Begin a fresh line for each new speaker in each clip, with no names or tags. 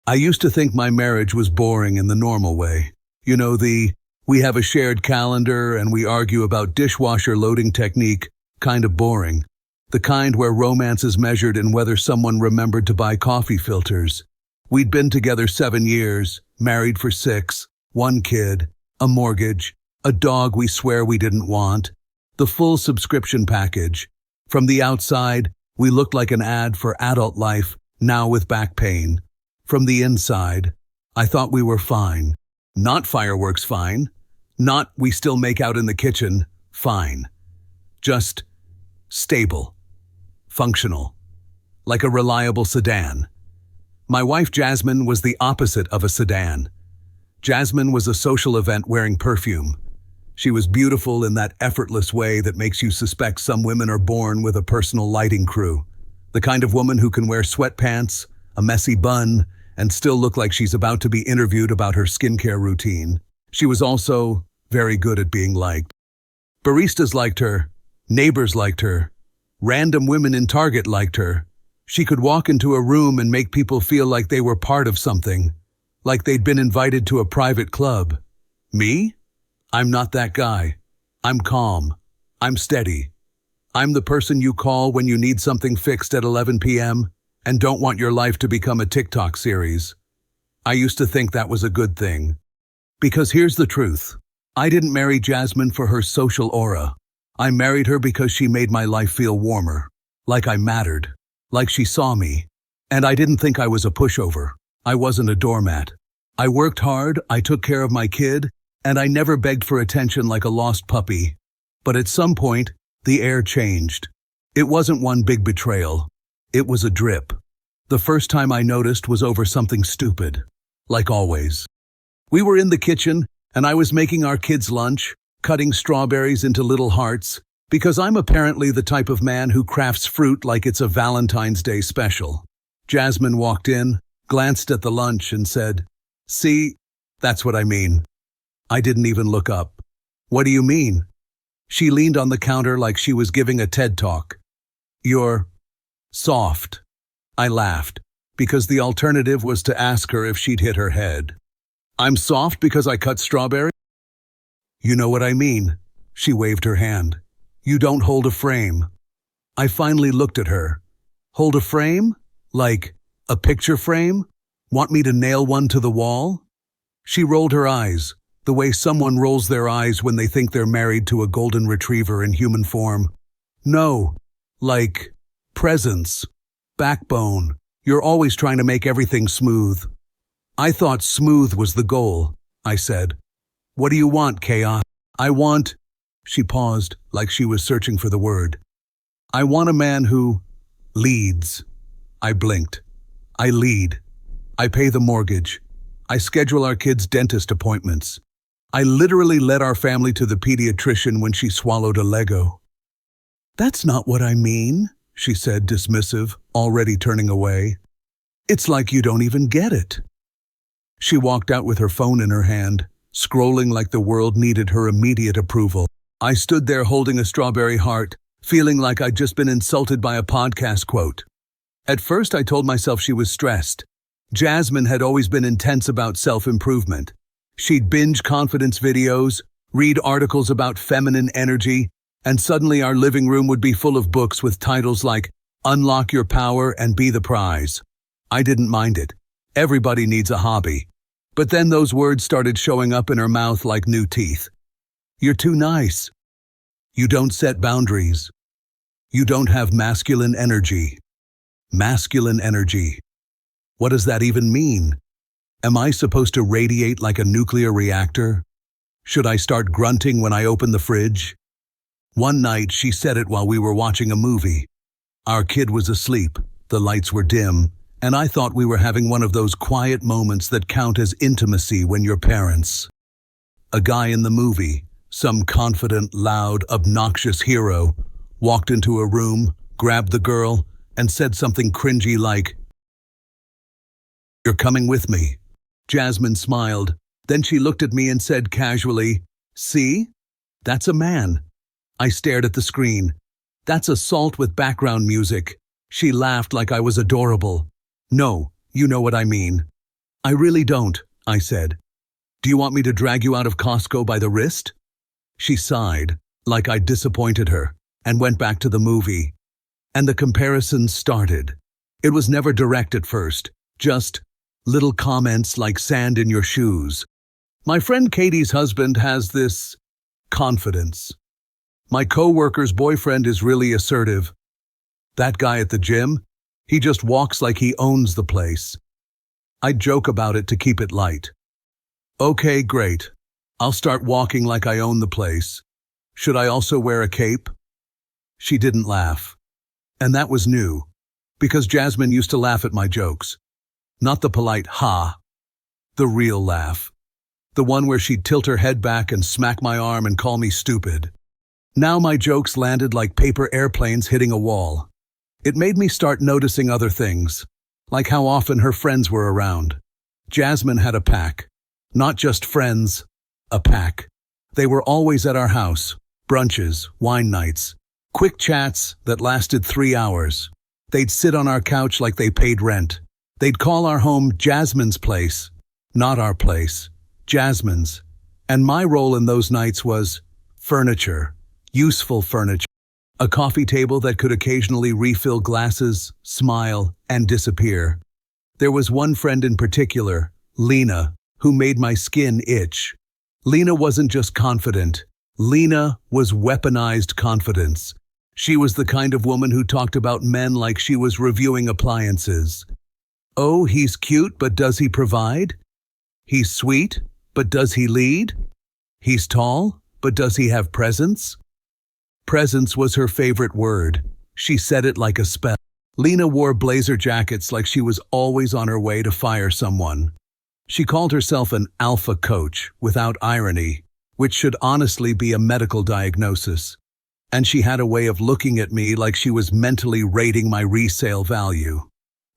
I used to think my marriage was boring in the normal way. We have a shared calendar and we argue about dishwasher loading technique, kind of boring. The kind where romance is measured in whether someone remembered to buy coffee filters. We'd been together 7 years, married for 6, 1 kid, a mortgage, a dog we swear we didn't want, the full subscription package. From the outside, we looked like an ad for adult life, now with back pain. From the inside, I thought we were fine. Not fireworks fine. Not we still make out in the kitchen fine. Just stable. Functional. Like a reliable sedan. My wife Jasmine was the opposite of a sedan. Jasmine was a social event wearing perfume. She was beautiful in that effortless way that makes you suspect some women are born with a personal lighting crew. The kind of woman who can wear sweatpants, a messy bun, and still look like she's about to be interviewed about her skincare routine. She was also very good at being liked. Baristas liked her, neighbors liked her, random women in Target liked her. She could walk into a room and make people feel like they were part of something, like they'd been invited to a private club. Me? I'm not that guy. I'm calm. I'm steady. I'm the person you call when you need something fixed at 11 p.m. and don't want your life to become a TikTok series. I used to think that was a good thing. Because here's the truth. I didn't marry Jasmine for her social aura. I married her because she made my life feel warmer. Like I mattered. Like she saw me. And I didn't think I was a pushover. I wasn't a doormat. I worked hard, I took care of my kid, and I never begged for attention like a lost puppy. But at some point, the air changed. It wasn't one big betrayal. It was a drip. The first time I noticed was over something stupid. Like always. We were in the kitchen, and I was making our kids' lunch, cutting strawberries into little hearts, because I'm apparently the type of man who crafts fruit like it's a Valentine's Day special. Jasmine walked in, glanced at the lunch, and said, "See, that's what I mean." I didn't even look up. "What do you mean?" She leaned on the counter like she was giving a TED Talk. "You're soft." I laughed, because the alternative was to ask her if she'd hit her head. "I'm soft because I cut strawberries?" "You know what I mean." She waved her hand. "You don't hold a frame." I finally looked at her. "Hold a frame? Like a picture frame? Want me to nail one to the wall?" She rolled her eyes, the way someone rolls their eyes when they think they're married to a golden retriever in human form. "No, like presence. Backbone. You're always trying to make everything smooth." "I thought smooth was the goal," I said. "What do you want, chaos?" "I want..." She paused, like she was searching for the word. "I want a man who leads." I blinked. I lead. I pay the mortgage. I schedule our kids' dentist appointments. I literally led our family to the pediatrician when she swallowed a Lego. "That's not what I mean," she said, dismissive, already turning away. "It's like you don't even get it." She walked out with her phone in her hand, scrolling like the world needed her immediate approval. I stood there holding a strawberry heart, feeling like I'd just been insulted by a podcast quote. At first I told myself she was stressed. Jasmine had always been intense about self-improvement. She'd binge confidence videos, read articles about feminine energy, and suddenly our living room would be full of books with titles like "Unlock Your Power and Be the Prize." I didn't mind it. Everybody needs a hobby. But then those words started showing up in her mouth like new teeth. "You're too nice. You don't set boundaries. You don't have masculine energy." Masculine energy. What does that even mean? Am I supposed to radiate like a nuclear reactor? Should I start grunting when I open the fridge? One night she said it while we were watching a movie. Our kid was asleep, the lights were dim, and I thought we were having one of those quiet moments that count as intimacy when you're parents. A guy in the movie, some confident, loud, obnoxious hero, walked into a room, grabbed the girl, and said something cringy like, "You're coming with me." Jasmine smiled. Then she looked at me and said casually, "See? That's a man." I stared at the screen. "That's assault with background music." She laughed like I was adorable. "No, you know what I mean." I really don't, I said. Do you want me to drag you out of Costco by the wrist? She sighed, like I'd disappointed her, and went back to the movie. And the comparison started. It was never direct at first, just little comments like sand in your shoes. My friend Katie's husband has this confidence. My coworker's boyfriend is really assertive. That guy at the gym, he just walks like he owns the place. I joke about it to keep it light. Okay, great. I'll start walking like I own the place. Should I also wear a cape? She didn't laugh. And that was new, because Jasmine used to laugh at my jokes. Not the polite ha, the real laugh. The one where she'd tilt her head back and smack my arm and call me stupid. Now my jokes landed like paper airplanes hitting a wall. It made me start noticing other things, like how often her friends were around. Jasmine had a pack. Not just friends, a pack. They were always at our house, brunches, wine nights, quick chats that lasted 3 hours. They'd sit on our couch like they paid rent. They'd call our home Jasmine's place, not our place, Jasmine's. And my role in those nights was furniture, useful furniture. A coffee table that could occasionally refill glasses, smile, and disappear. There was one friend in particular, Lena, who made my skin itch. Lena wasn't just confident. Lena was weaponized confidence. She was the kind of woman who talked about men like she was reviewing appliances. Oh, he's cute, but does he provide? He's sweet, but does he lead? He's tall, but does he have presence? Presence was her favorite word. She said it like a spell. Lena wore blazer jackets like she was always on her way to fire someone. She called herself an alpha coach, without irony, which should honestly be a medical diagnosis. And she had a way of looking at me like she was mentally rating my resale value.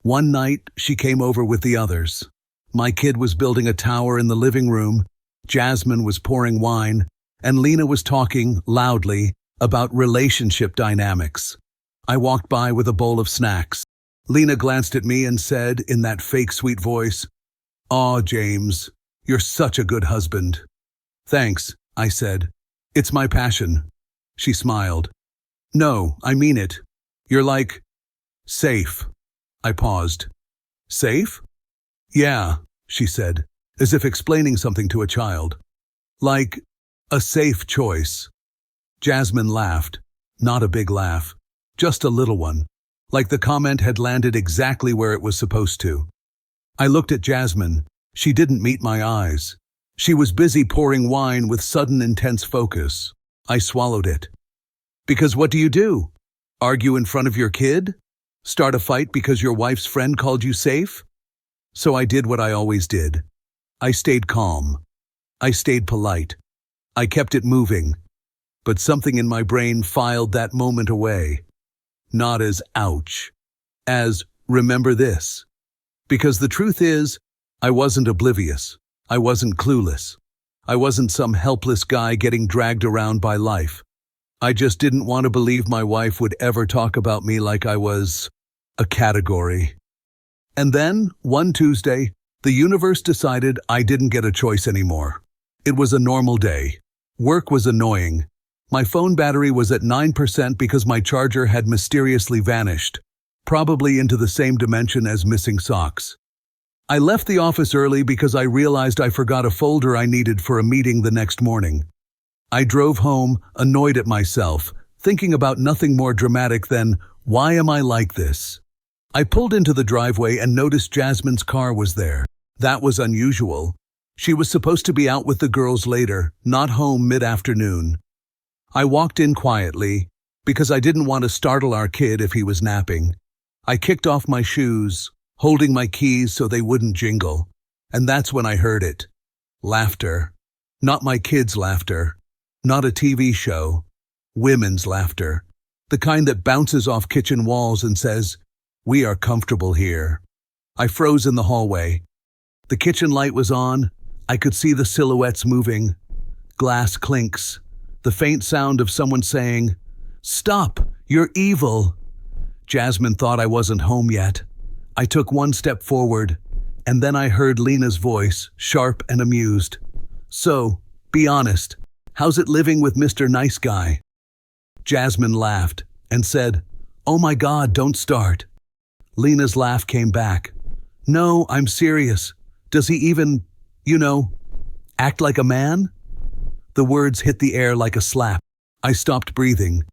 One night, she came over with the others. My kid was building a tower in the living room, Jasmine was pouring wine, and Lena was talking, loudly, about relationship dynamics. I walked by with a bowl of snacks. Lena glanced at me and said, in that fake sweet voice, "Aw, James, you're such a good husband." "Thanks," I said. "It's my passion." She smiled. "No, I mean it. You're like, safe." I paused. "Safe?" "Yeah," she said, as if explaining something to a child. "Like, a safe choice." Jasmine laughed. Not a big laugh. Just a little one. Like the comment had landed exactly where it was supposed to. I looked at Jasmine. She didn't meet my eyes. She was busy pouring wine with sudden intense focus. I swallowed it. Because what do? Argue in front of your kid? Start a fight because your wife's friend called you safe? So I did what I always did. I stayed calm. I stayed polite. I kept it moving. But something in my brain filed that moment away. Not as ouch, as remember this. Because the truth is, I wasn't oblivious. I wasn't clueless. I wasn't some helpless guy getting dragged around by life. I just didn't want to believe my wife would ever talk about me like I was a category. And then, one Tuesday, the universe decided I didn't get a choice anymore. It was a normal day. Work was annoying. My phone battery was at 9% because my charger had mysteriously vanished, probably into the same dimension as missing socks. I left the office early because I realized I forgot a folder I needed for a meeting the next morning. I drove home, annoyed at myself, thinking about nothing more dramatic than, why am I like this? I pulled into the driveway and noticed Jasmine's car was there. That was unusual. She was supposed to be out with the girls later, not home mid-afternoon. I walked in quietly, because I didn't want to startle our kid if he was napping. I kicked off my shoes, holding my keys so they wouldn't jingle, and that's when I heard it. Laughter. Not my kids' laughter. Not a TV show. Women's laughter. The kind that bounces off kitchen walls and says, "We are comfortable here." I froze in the hallway. The kitchen light was on. I could see the silhouettes moving. Glass clinks. The faint sound of someone saying, "Stop, you're evil." Jasmine thought I wasn't home yet. I took one step forward, And then I heard Lena's voice, sharp and amused. So, be honest, how's it living with Mr. Nice Guy? Jasmine laughed and said, "Oh my God, don't start." Lena's laugh came back. "No, I'm serious. Does he even, act like a man?" The words hit the air like a slap. I stopped breathing.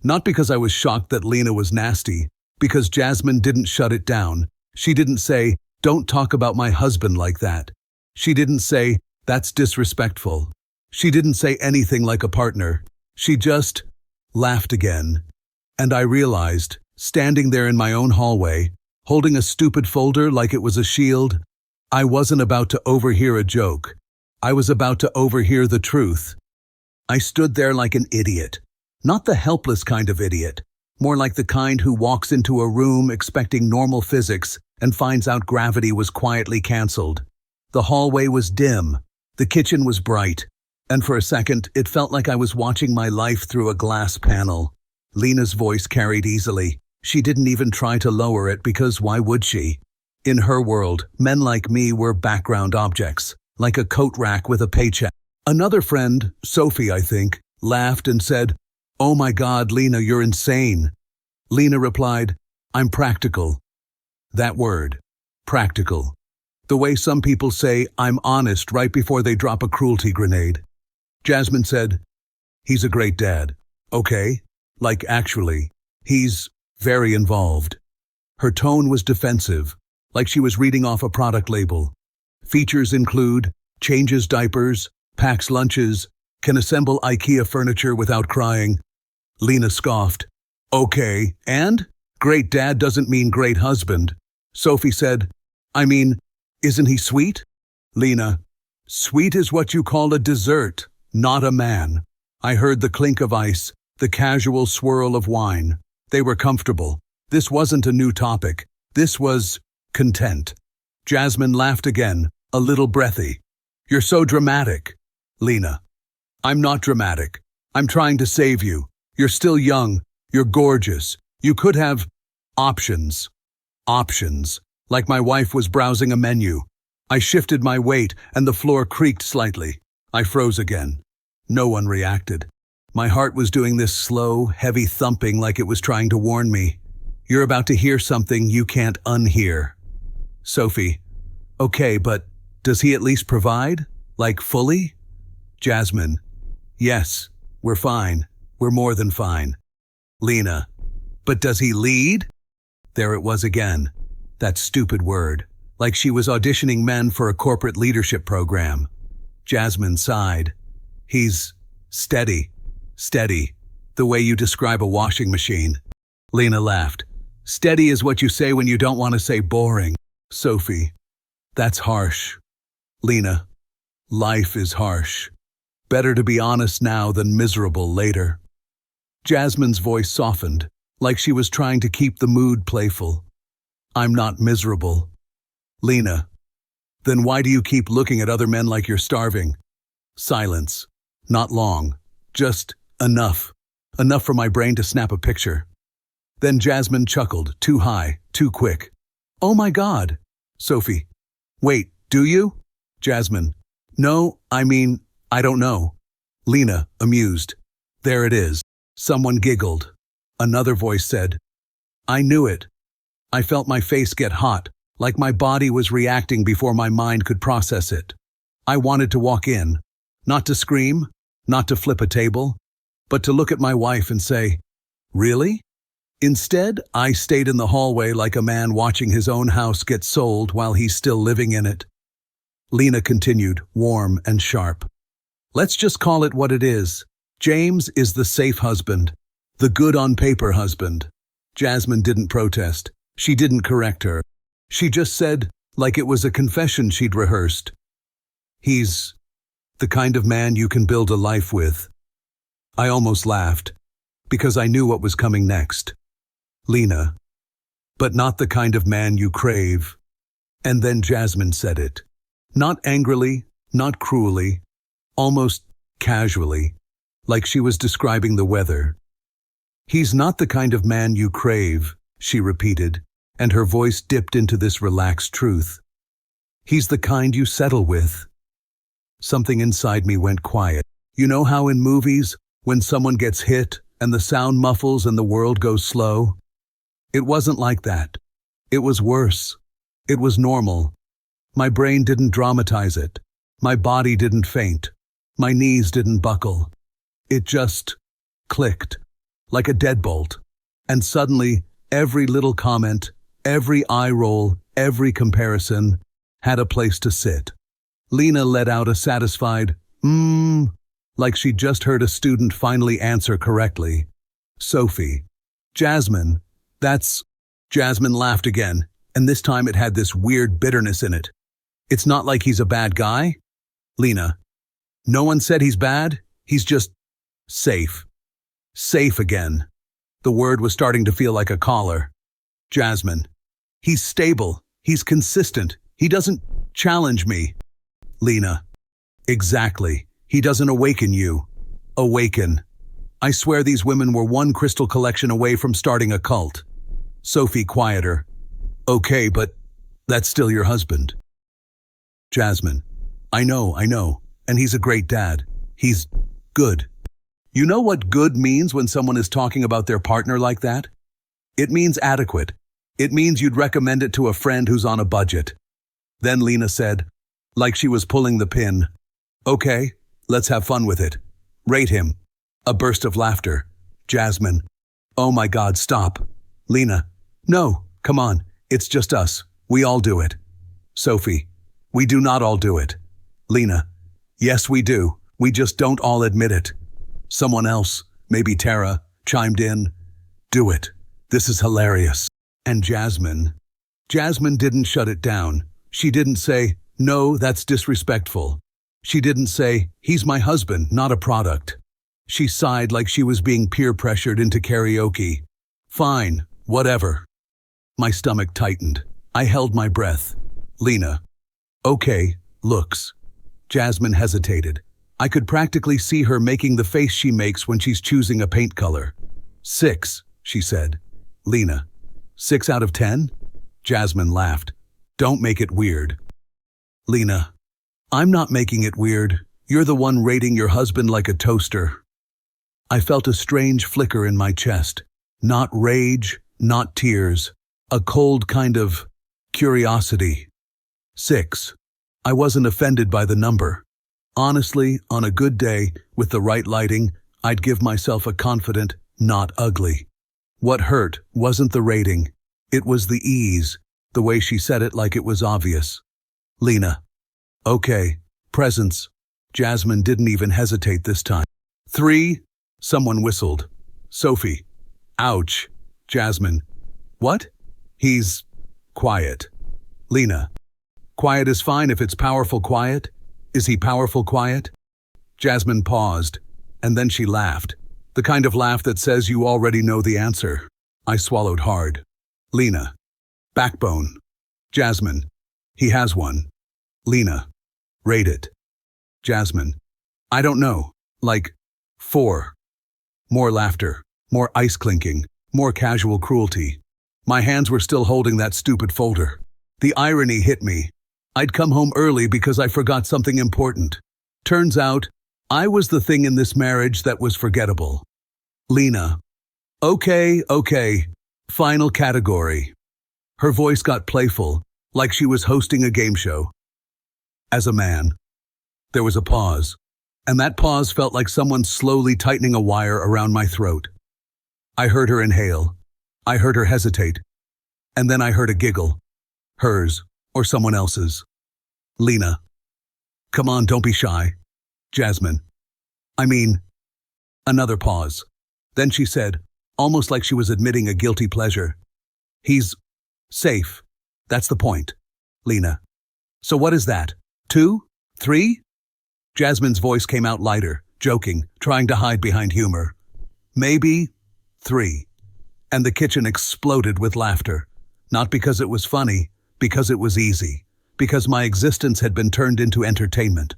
Not because I was shocked that Lena was nasty, because Jasmine didn't shut it down. She didn't say, "Don't talk about my husband like that." She didn't say, "That's disrespectful." She didn't say anything like a partner. She just laughed again. And I realized, standing there in my own hallway, holding a stupid folder like it was a shield, I wasn't about to overhear a joke. I was about to overhear the truth. I stood there like an idiot. Not the helpless kind of idiot, more like the kind who walks into a room expecting normal physics and finds out gravity was quietly cancelled. The hallway was dim. The kitchen was bright. And for a second, it felt like I was watching my life through a glass panel. Lena's voice carried easily. She didn't even try to lower it because why would she? In her world, men like me were background objects, like a coat rack with a paycheck. Another friend, Sophie I think, laughed and said, "Oh my God, Lena, you're insane." Lena replied, "I'm practical." That word, practical. The way some people say, "I'm honest," right before they drop a cruelty grenade. Jasmine said, "He's a great dad." Okay, like actually, he's very involved. Her tone was defensive, like she was reading off a product label. Features include, changes diapers, packs lunches, can assemble IKEA furniture without crying. Lena scoffed. "Okay, and? Great dad doesn't mean great husband." Sophie said, "I mean, isn't he sweet?" Lena, "Sweet is what you call a dessert, not a man." I heard the clink of ice, the casual swirl of wine. They were comfortable. This wasn't a new topic. This was content. Jasmine laughed again, a little breathy. "You're so dramatic." Lena, "I'm not dramatic. I'm trying to save you. You're still young. You're gorgeous. You could have options. Options. Like my wife was browsing a menu. I shifted my weight and the floor creaked slightly. I froze again. No one reacted. My heart was doing this slow, heavy thumping like it was trying to warn me. You're about to hear something you can't unhear. Sophie, okay, but does he at least provide? Like fully? Jasmine, yes, we're fine. We're more than fine. Lena, but does he lead? There it was again. That stupid word. Like she was auditioning men for a corporate leadership program. Jasmine sighed. He's steady. Steady. The way you describe a washing machine. Lena laughed. Steady is what you say when you don't want to say boring. Sophie, that's harsh. Lena, life is harsh. Better to be honest now than miserable later. Jasmine's voice softened, like she was trying to keep the mood playful. I'm not miserable. Lena, then why do you keep looking at other men like you're starving? Silence. Not long. Just enough. Enough for my brain to snap a picture. Then Jasmine chuckled, too high, too quick. Oh my God. Sophie, wait, do you? Jasmine, no, I mean, I don't know. Lena, amused. There it is. Someone giggled. Another voice said, I knew it. I felt my face get hot, like my body was reacting before my mind could process it. I wanted to walk in, not to scream, not to flip a table, but to look at my wife and say, really? Instead, I stayed in the hallway like a man watching his own house get sold while he's still living in it. Lena continued, warm and sharp. Let's just call it what it is. James is the safe husband, the good-on-paper husband. Jasmine didn't protest. She didn't correct her. She just said, like it was a confession she'd rehearsed. He's the kind of man you can build a life with. I almost laughed, because I knew what was coming next. Lena, but not the kind of man you crave. And then Jasmine said it. Not angrily, not cruelly, almost casually, like she was describing the weather. He's not the kind of man you crave, she repeated, and her voice dipped into this relaxed truth. He's the kind you settle with. Something inside me went quiet. You know how in movies, when someone gets hit and the sound muffles and the world goes slow? It wasn't like that. It was worse. It was normal. My brain didn't dramatize it. My body didn't faint. My knees didn't buckle. It just clicked, like a deadbolt. And suddenly, every little comment, every eye roll, every comparison had a place to sit. Lena let out a satisfied, like she'd just heard a student finally answer correctly. Sophie. Jasmine. Jasmine laughed again, and this time it had this weird bitterness in it. It's not like he's a bad guy. Lena. No one said he's bad. He's just safe. Safe again. The word was starting to feel like a collar. Jasmine. He's stable. He's consistent. He doesn't challenge me. Lena. Exactly. He doesn't awaken you. Awaken. I swear these women were one crystal collection away from starting a cult. Sophie, quieter. Okay, but that's still your husband. Jasmine. I know, and he's a great dad. He's good. You know what good means when someone is talking about their partner like that? It means adequate. It means you'd recommend it to a friend who's on a budget. Then Lena said, like she was pulling the pin, okay, let's have fun with it. Rate him. A burst of laughter. Jasmine. Oh my God, stop. Lena. No, come on, it's just us. We all do it. Sophie. We do not all do it. Lena. Yes, we do. We just don't all admit it. Someone else, maybe Tara, chimed in. Do it. This is hilarious. And Jasmine. Jasmine didn't shut it down. She didn't say, no, that's disrespectful. She didn't say, he's my husband, not a product. She sighed like she was being peer pressured into karaoke. Fine, whatever. My stomach tightened. I held my breath. Lena. Okay, looks. Jasmine hesitated. I could practically see her making the face she makes when she's choosing a paint color. 6, she said. Lena. 6 out of 10? Jasmine laughed. Don't make it weird. Lena. I'm not making it weird. You're the one rating your husband like a toaster. I felt a strange flicker in my chest. Not rage, not tears. A cold kind of curiosity. 6. I wasn't offended by the number. Honestly, on a good day, with the right lighting, I'd give myself a confident, not ugly. What hurt wasn't the rating. It was the ease, the way she said it like it was obvious. Lena. Okay, presents. Jasmine didn't even hesitate this time. 3. Someone whistled. Sophie. Ouch. Jasmine. What? He's quiet. Lena. Quiet is fine if it's powerful quiet. Is he powerful quiet? Jasmine paused, and then she laughed. The kind of laugh that says you already know the answer. I swallowed hard. Lena. Backbone. Jasmine. He has one. Lena. Rate it. Jasmine. I don't know. Like 4. More laughter. More ice clinking. More casual cruelty. My hands were still holding that stupid folder. The irony hit me. I'd come home early because I forgot something important. Turns out, I was the thing in this marriage that was forgettable. Lena. Okay. Final category. Her voice got playful, like she was hosting a game show. As a man. There was a pause, and that pause felt like someone slowly tightening a wire around my throat. I heard her inhale. I heard her hesitate. And then I heard a giggle. Hers, or someone else's. Lena. Come on, don't be shy. Jasmine. Another pause. Then she said, almost like she was admitting a guilty pleasure. He's safe. That's the point. Lena. So what is that? 2? 3? Jasmine's voice came out lighter, joking, trying to hide behind humor. Maybe 3. And the kitchen exploded with laughter. Not because it was funny, because it was easy. Because my existence had been turned into entertainment.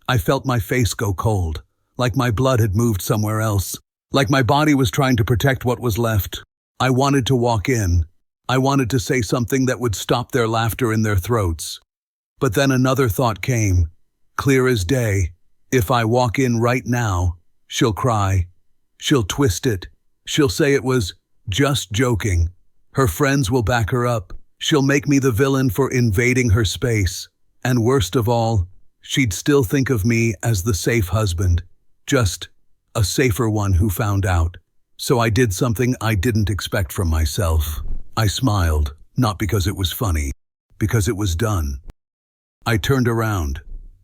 I felt my face go cold, like my blood had moved somewhere else, like my body was trying to protect what was left. I wanted to walk in. I wanted to say something that would stop their laughter in their throats. But then another thought came, clear as day. If I walk in right now, she'll cry. She'll twist it. She'll say it was just joking. Her friends will back her up. She'll make me the villain for invading her space. And worst of all, she'd still think of me as the safe husband. Just a safer one who found out. So I did something I didn't expect from myself. I smiled, not because it was funny, because it was done. I turned around,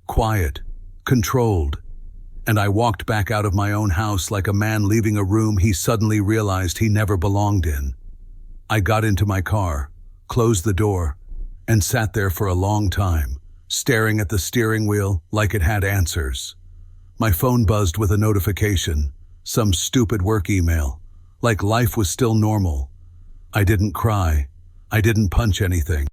quiet, controlled, and I walked back out of my own house like a man leaving a room he suddenly realized he never belonged in. I got into my car, closed the door, and sat there for a long time, staring at the steering wheel like it had answers. My phone buzzed with a notification, some stupid work email, like life was still normal. I didn't cry. I didn't punch anything.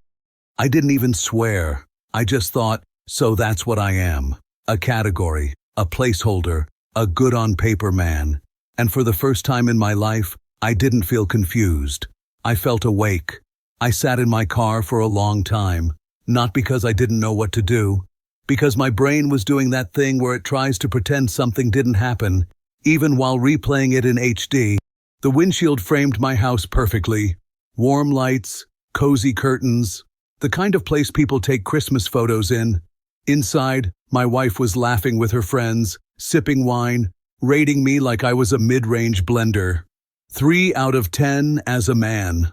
I didn't even swear. I just thought, so that's what I am. A category, a placeholder, a good-on-paper man. And for the first time in my life, I didn't feel confused. I felt awake. I sat in my car for a long time, not because I didn't know what to do, because my brain was doing that thing where it tries to pretend something didn't happen, even while replaying it in HD. The windshield framed my house perfectly. Warm lights, cozy curtains, the kind of place people take Christmas photos in. Inside, my wife was laughing with her friends, sipping wine, rating me like I was a mid-range blender. 3 out of 10 as a man.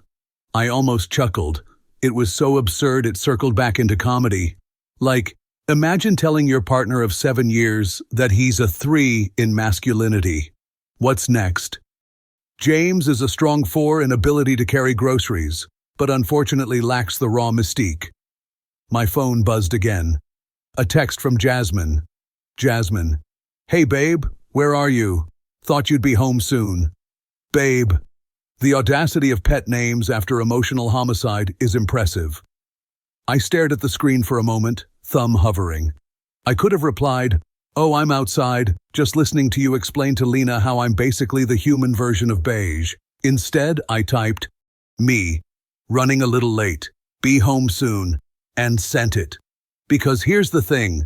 I almost chuckled. It was so absurd it circled back into comedy. Like, imagine telling your partner of 7 years that he's a 3 in masculinity. What's next? James is a strong 4 in ability to carry groceries, but unfortunately lacks the raw mystique. My phone buzzed again. A text from Jasmine. Jasmine. Hey babe, where are you? Thought you'd be home soon. Babe. The audacity of pet names after emotional homicide is impressive. I stared at the screen for a moment, thumb hovering. I could have replied, oh, I'm outside, just listening to you explain to Lena how I'm basically the human version of beige. Instead, I typed, me, running a little late, be home soon, and sent it. Because here's the thing,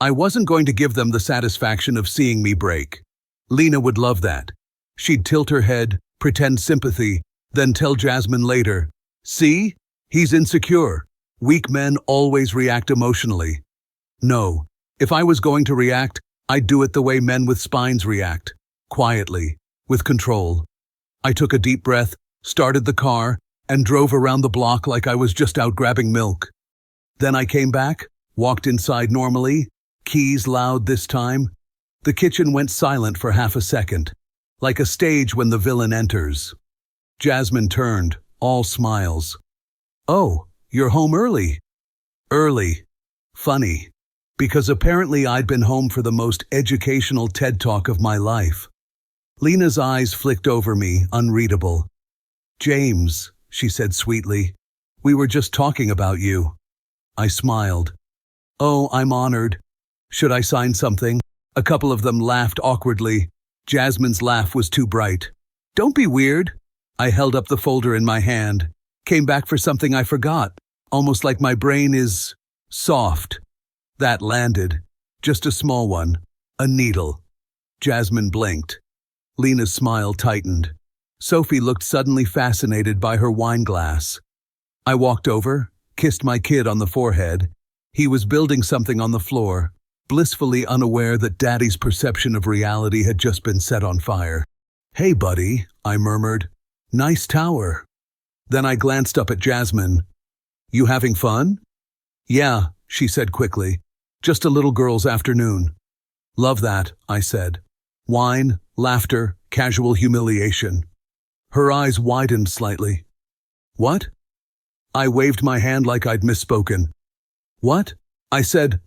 I wasn't going to give them the satisfaction of seeing me break. Lena would love that. She'd tilt her head, pretend sympathy, then tell Jasmine later, see, he's insecure. Weak men always react emotionally. No, if I was going to react, I'd do it the way men with spines react, quietly, with control. I took a deep breath, started the car, and drove around the block like I was just out grabbing milk. Then I came back, walked inside normally, keys loud this time. The kitchen went silent for half a second, like a stage when the villain enters. Jasmine turned, all smiles. Oh, you're home early. Early. Funny. Because apparently I'd been home for the most educational TED Talk of my life. Lena's eyes flicked over me, unreadable. James, she said sweetly, we were just talking about you. I smiled. Oh, I'm honored. Should I sign something? A couple of them laughed awkwardly. Jasmine's laugh was too bright. Don't be weird. I held up the folder in my hand. Came back for something I forgot. Almost like my brain is soft. That landed. Just a small one. A needle. Jasmine blinked. Lena's smile tightened. Sophie looked suddenly fascinated by her wine glass. I walked over, kissed my kid on the forehead. He was building something on the floor, blissfully unaware that Daddy's perception of reality had just been set on fire. Hey, buddy, I murmured. Nice tower. Then I glanced up at Jasmine. You having fun? Yeah, she said quickly. Just a little girl's afternoon. Love that, I said. Wine, laughter, casual humiliation. Her eyes widened slightly. What? I waved my hand like I'd misspoken. What? I said,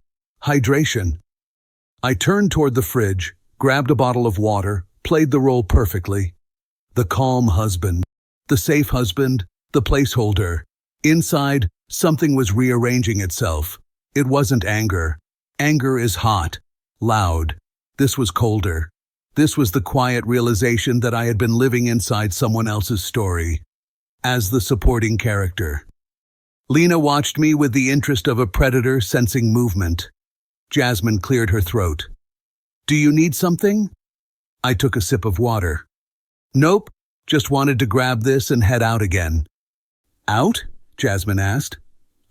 hydration. I turned toward the fridge, grabbed a bottle of water, played the role perfectly. The calm husband, the safe husband, the placeholder. Inside, something was rearranging itself. It wasn't anger. Anger is hot, loud. This was colder. This was the quiet realization that I had been living inside someone else's story, as the supporting character. Lena watched me with the interest of a predator sensing movement. Jasmine cleared her throat. Do you need something? I took a sip of water. Nope, just wanted to grab this and head out again. Out? Jasmine asked.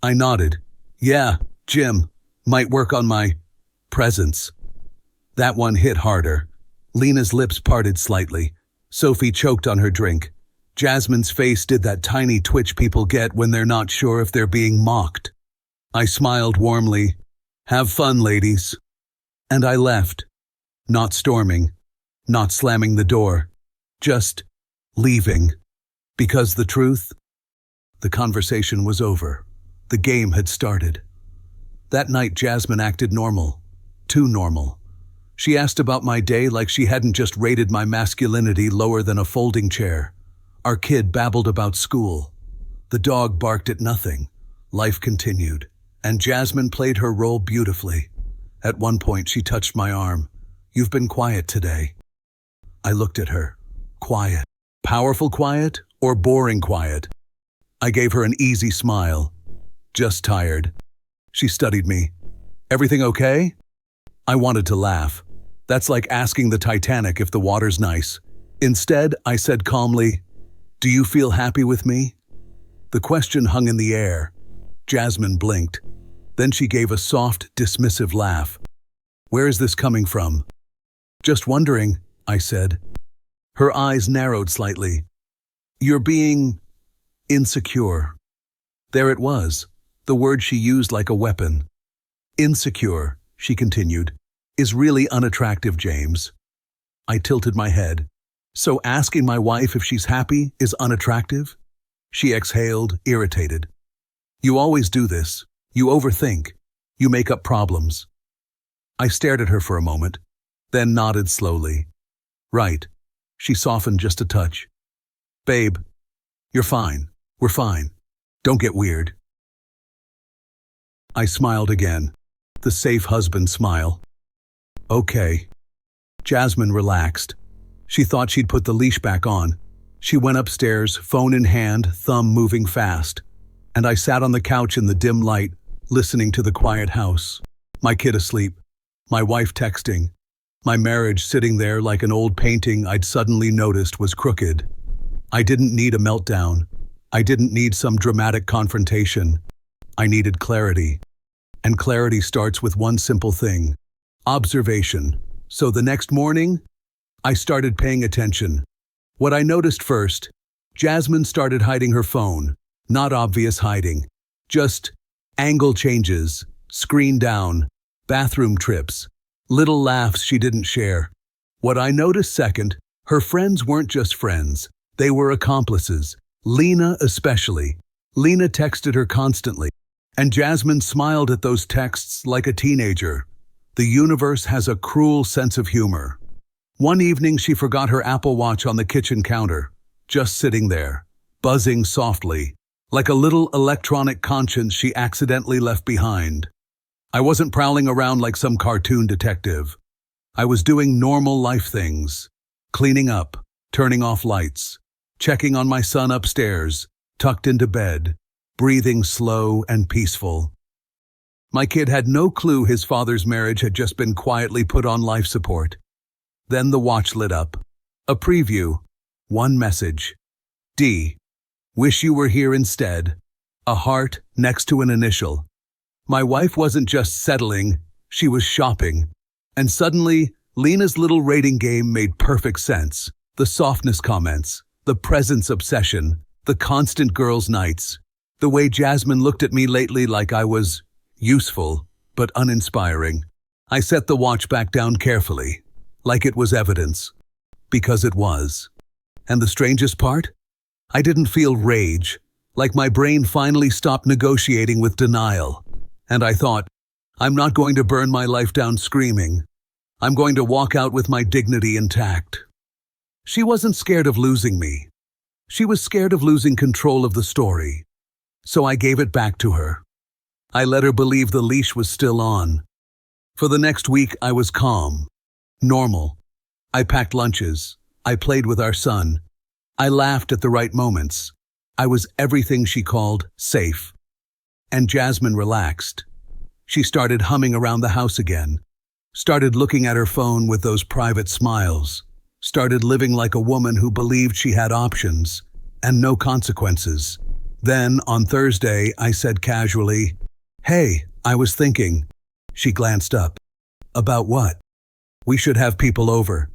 I nodded. Yeah, gym. Might work on my presence. That one hit harder. Lena's lips parted slightly. Sophie choked on her drink. Jasmine's face did that tiny twitch people get when they're not sure if they're being mocked. I smiled warmly. Have fun, ladies. And I left. Not storming. Not slamming the door. Just leaving. Because the truth? The conversation was over. The game had started. That night Jasmine acted normal. Too normal. She asked about my day like she hadn't just rated my masculinity lower than a folding chair. Our kid babbled about school. The dog barked at nothing. Life continued. And Jasmine played her role beautifully. At one point she touched my arm. You've been quiet today. I looked at her. Quiet. Powerful quiet or boring quiet? I gave her an easy smile. Just tired. She studied me. Everything okay? I wanted to laugh. That's like asking the Titanic if the water's nice. Instead, I said calmly, do you feel happy with me? The question hung in the air. Jasmine blinked. Then she gave a soft, dismissive laugh. Where is this coming from? Just wondering, I said. Her eyes narrowed slightly. You're being insecure. There it was, the word she used like a weapon. Insecure, she continued, is really unattractive, James. I tilted my head. So asking my wife if she's happy is unattractive? She exhaled, irritated. You always do this. You overthink. You make up problems. I stared at her for a moment, then nodded slowly. Right. She softened just a touch. Babe, you're fine. We're fine. Don't get weird. I smiled again, the safe husband smile. Okay. Jasmine relaxed. She thought she'd put the leash back on. She went upstairs, phone in hand, thumb moving fast. And I sat on the couch in the dim light, listening to the quiet house. My kid asleep. My wife texting. My marriage sitting there like an old painting I'd suddenly noticed was crooked. I didn't need a meltdown. I didn't need some dramatic confrontation. I needed clarity. And clarity starts with one simple thing. Observation. So the next morning, I started paying attention. What I noticed first, Jasmine started hiding her phone. Not obvious hiding. Just angle changes, screen down, bathroom trips, little laughs she didn't share. What I noticed second, her friends weren't just friends. They were accomplices. Lena especially. Lena texted her constantly. And Jasmine smiled at those texts like a teenager. The universe has a cruel sense of humor. One evening she forgot her Apple Watch on the kitchen counter, just sitting there, buzzing softly, like a little electronic conscience she accidentally left behind. I wasn't prowling around like some cartoon detective. I was doing normal life things, cleaning up, turning off lights, checking on my son upstairs, tucked into bed, breathing slow and peaceful. My kid had no clue his father's marriage had just been quietly put on life support. Then the watch lit up. A preview. One message. D. Wish you were here instead. A heart next to an initial. My wife wasn't just settling, she was shopping. And suddenly, Lena's little rating game made perfect sense. The softness comments, the presence obsession, the constant girls' nights. The way Jasmine looked at me lately like I was useful, but uninspiring. I set the watch back down carefully, like it was evidence. Because it was. And the strangest part? I didn't feel rage, like my brain finally stopped negotiating with denial. And I thought, I'm not going to burn my life down screaming. I'm going to walk out with my dignity intact. She wasn't scared of losing me. She was scared of losing control of the story. So I gave it back to her. I let her believe the leash was still on. For the next week, I was calm. Normal. I packed lunches. I played with our son. I laughed at the right moments. I was everything she called safe. and Jasmine relaxed. She started humming around the house again, started looking at her phone with those private smiles, started living like a woman who believed she had options and no consequences. Then, on Thursday, I said casually, "Hey, I was thinking." She glanced up. "About what?" "We should have people over."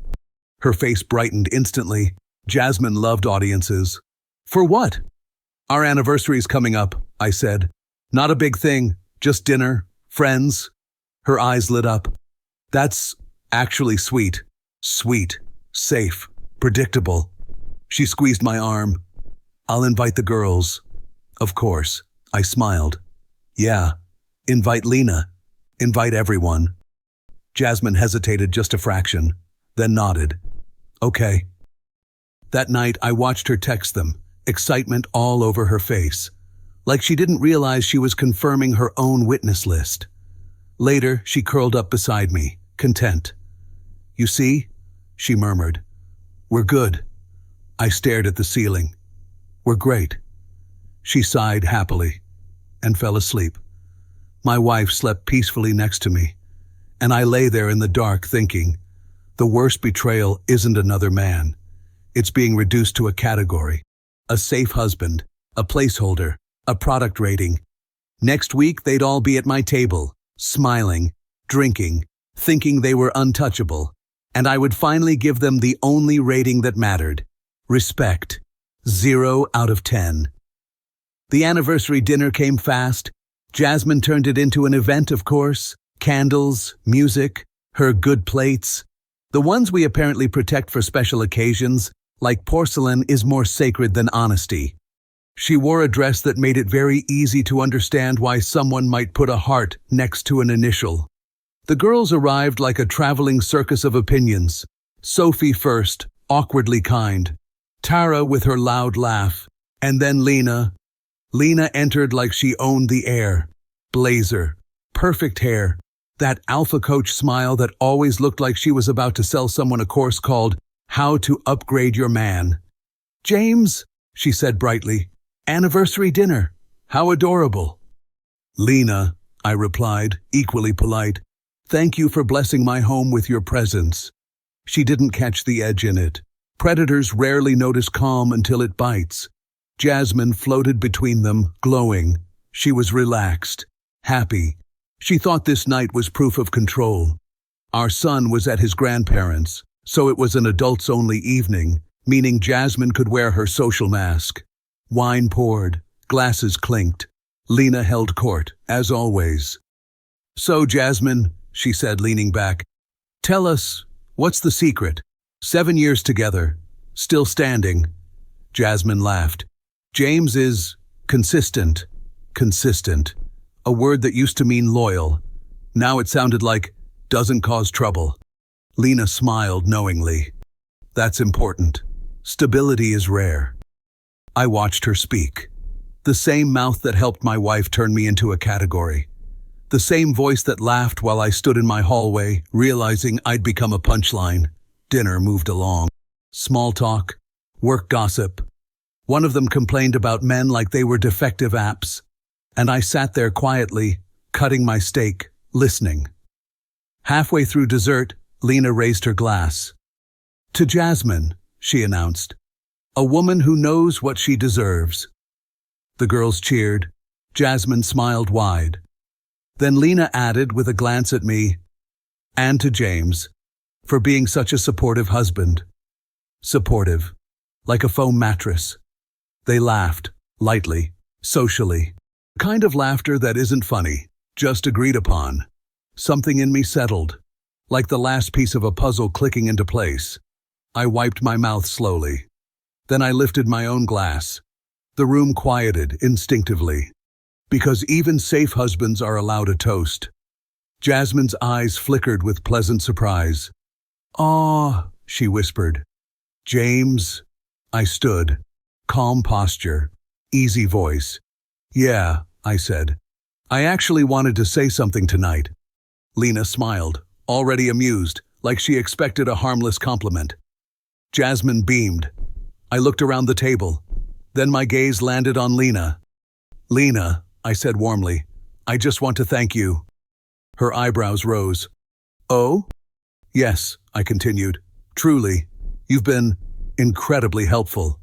Her face brightened instantly. Jasmine loved audiences. "For what?" "Our anniversary's coming up," I said. "Not a big thing, just dinner, friends." Her eyes lit up. "That's actually sweet. Sweet, safe, predictable." She squeezed my arm. "I'll invite the girls." "Of course." I smiled. "Yeah, invite Lena. Invite everyone." Jasmine hesitated just a fraction, then nodded. "Okay." That night, I watched her text them, excitement all over her face, like she didn't realize she was confirming her own witness list. Later, she curled up beside me, content. "You see?" she murmured. "We're good." I stared at the ceiling. "We're great." She sighed happily and fell asleep. My wife slept peacefully next to me, and I lay there in the dark thinking, the worst betrayal isn't another man. It's being reduced to a category, a safe husband, a placeholder, a product rating. Next week, they'd all be at my table, smiling, drinking, thinking they were untouchable, and I would finally give them the only rating that mattered: respect. 0 out of 10. The anniversary dinner came fast. Jasmine turned it into an event, of course. Candles, music, her good plates. The ones we apparently protect for special occasions, like porcelain, is more sacred than honesty. She wore a dress that made it very easy to understand why someone might put a heart next to an initial. The girls arrived like a traveling circus of opinions. Sophie first, awkwardly kind. Tara with her loud laugh. And then Lena. Lena entered like she owned the air. Blazer. Perfect hair. That alpha coach smile that always looked like she was about to sell someone a course called How to Upgrade Your Man. "James," she said brightly, "anniversary dinner. How adorable." "Lena," I replied, equally polite, "thank you for blessing my home with your presence." She didn't catch the edge in it. Predators rarely notice calm until it bites. Jasmine floated between them, glowing. She was relaxed, happy. She thought this night was proof of control. Our son was at his grandparents', so it was an adults-only evening, meaning Jasmine could wear her social mask. Wine poured, glasses clinked. Lena held court, as always. "So, Jasmine," she said, leaning back, "tell us, what's the secret? 7 years together, still standing." Jasmine laughed. "James is consistent. Consistent. A word that used to mean loyal. Now it sounded like doesn't cause trouble." Lena smiled knowingly. "That's important. Stability is rare." I watched her speak. The same mouth that helped my wife turn me into a category. The same voice that laughed while I stood in my hallway, realizing I'd become a punchline. Dinner moved along. Small talk, work gossip. One of them complained about men like they were defective apps, and I sat there quietly, cutting my steak, listening. Halfway through dessert, Lena raised her glass. "To Jasmine," she announced, "a woman who knows what she deserves." The girls cheered. Jasmine smiled wide. Then Lena added with a glance at me, "And to James, for being such a supportive husband." Supportive, like a foam mattress. They laughed, lightly, socially. Kind of laughter that isn't funny, just agreed upon. Something in me settled, like the last piece of a puzzle clicking into place. I wiped my mouth slowly. Then I lifted my own glass. The room quieted instinctively, because even safe husbands are allowed a toast. Jasmine's eyes flickered with pleasant surprise. "Aw," she whispered. "James." I stood. Calm posture, easy voice. "Yeah," I said. "I actually wanted to say something tonight." Lena smiled, already amused, like she expected a harmless compliment. Jasmine beamed. I looked around the table. Then my gaze landed on Lena. "Lena," I said warmly. I just want to thank you. Her eyebrows rose. Oh? Yes, I continued. Truly, you've been incredibly helpful.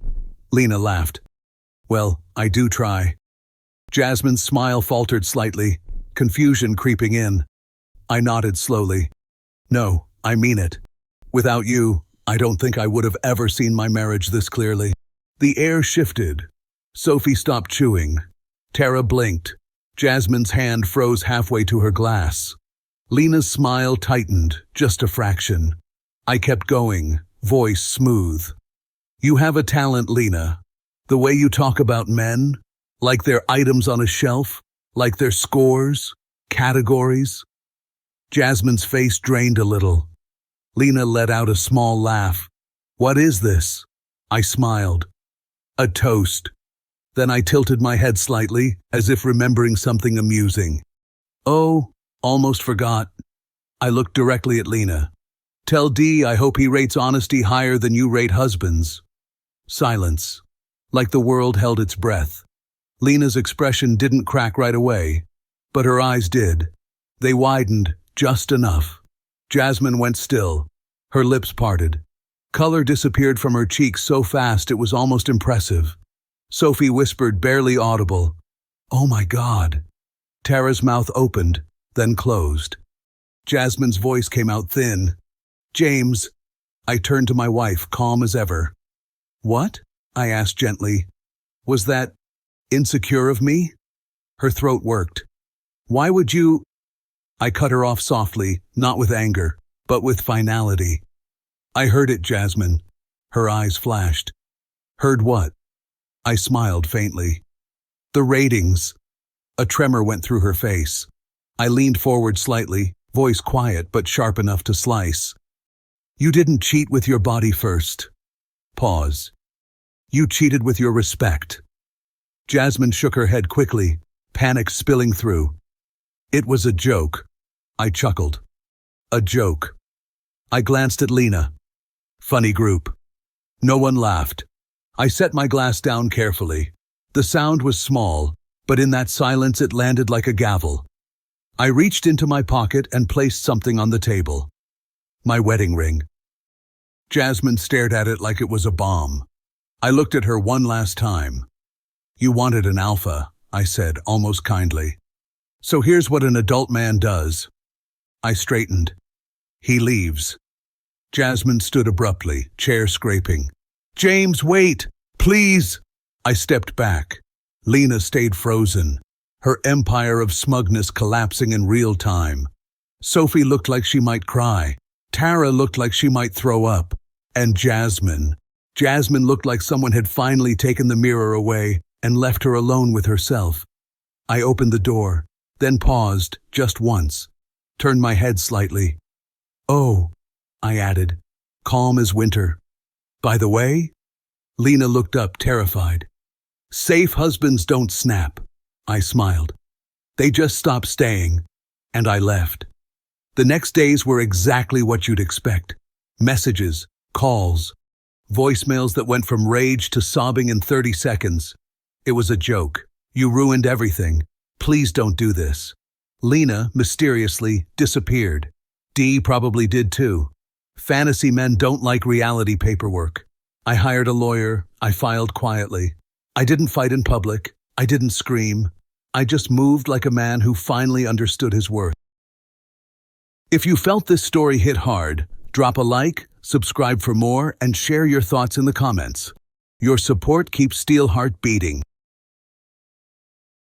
Lena laughed. Well, I do try. Jasmine's smile faltered slightly, confusion creeping in. I nodded slowly. No, I mean it. Without you, I don't think I would have ever seen my marriage this clearly. The air shifted. Sophie stopped chewing. Tara blinked. Jasmine's hand froze halfway to her glass. Lena's smile tightened, just a fraction. I kept going, voice smooth. You have a talent, Lena. The way you talk about men, like they're items on a shelf, like they're scores, categories. Jasmine's face drained a little. Lena let out a small laugh. What is this? I smiled. A toast. Then I tilted my head slightly, as if remembering something amusing. Oh, almost forgot. I looked directly at Lena. Tell Dee I hope he rates honesty higher than you rate husbands. Silence. Like the world held its breath. Lena's expression didn't crack right away, but her eyes did. They widened just enough. Jasmine went still. Her lips parted. Color disappeared from her cheeks so fast it was almost impressive. Sophie whispered, barely audible, "Oh my God." Tara's mouth opened, then closed. Jasmine's voice came out thin. "James." I turned to my wife, calm as ever. "What?" I asked gently. "Was that insecure of me?" Her throat worked. "Why would you—" I cut her off softly, not with anger, but with finality. "I heard it, Jasmine." Her eyes flashed. "Heard what?" I smiled faintly. "The ratings." A tremor went through her face. I leaned forward slightly, voice quiet but sharp enough to slice. "You didn't cheat with your body first." Pause. "You cheated with your respect." Jasmine shook her head quickly, panic spilling through. "It was a joke." I chuckled. "A joke." I glanced at Lena. Funny group. No one laughed. I set my glass down carefully. The sound was small, but in that silence it landed like a gavel. I reached into my pocket and placed something on the table. My wedding ring. Jasmine stared at it like it was a bomb. I looked at her one last time. "You wanted an alpha," I said, almost kindly. "So here's what an adult man does." I straightened. "He leaves." Jasmine stood abruptly, chair scraping. "James, wait! Please!" I stepped back. Lena stayed frozen, her empire of smugness collapsing in real time. Sophie looked like she might cry. Tara looked like she might throw up. And Jasmine looked like someone had finally taken the mirror away and left her alone with herself. I opened the door, then paused, just once, turned my head slightly. "Oh," I added, calm as winter. "By the way?" Lena looked up, terrified. "Safe husbands don't snap." I smiled. "They just stop staying." And I left. The next days were exactly what you'd expect. Messages, calls, voicemails that went from rage to sobbing in 30 seconds. It was a joke. "You ruined everything. Please don't do this." Lena, mysteriously, disappeared. Dee probably did too. Fantasy men don't like reality paperwork. I hired a lawyer. I filed quietly. I didn't fight in public. I didn't scream. I just moved like a man who finally understood his worth. If you felt this story hit hard, drop a like, subscribe for more, and share your thoughts in the comments. Your support keeps Steelheart beating.